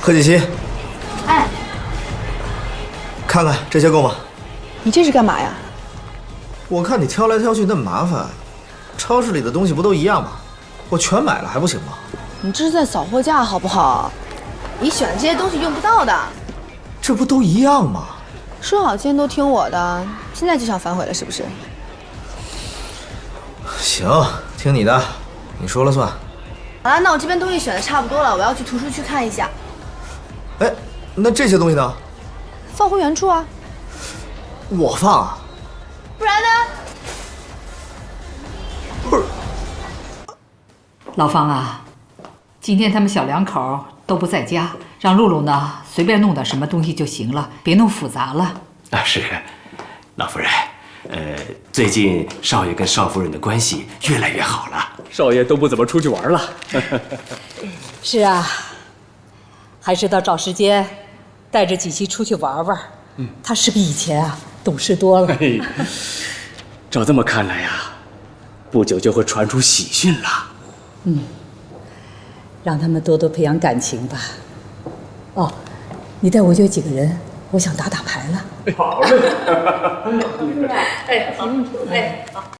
贺锦熙，哎，看看这些够吗？你这是干嘛呀？我看你挑来挑去那么麻烦，超市里的东西不都一样吗？我全买了还不行吗？你这是在扫货架好不好？你选的这些东西用不到的。这不都一样吗？说好今天都听我的，现在就想反悔了是不是？行，听你的，你说了算。好了，那我这边东西选的差不多了，我要去图书区看一下。哎，那这些东西呢？放回原处啊。我放啊？不然呢？不是。老方啊，今天他们小两口都不在家，让露露呢随便弄点什么东西就行了，别弄复杂了。啊，是，老夫人，最近少爷跟少夫人的关系越来越好了，少爷都不怎么出去玩了。是啊，还是得找时间带着锦溪出去玩玩。他是比以前啊懂事多了。嘿，照这么看来呀，不久就会传出喜讯了。让他们多多培养感情吧。哦，你带我约几个人，我想打打牌了。好嘞。哎，好，哎，好。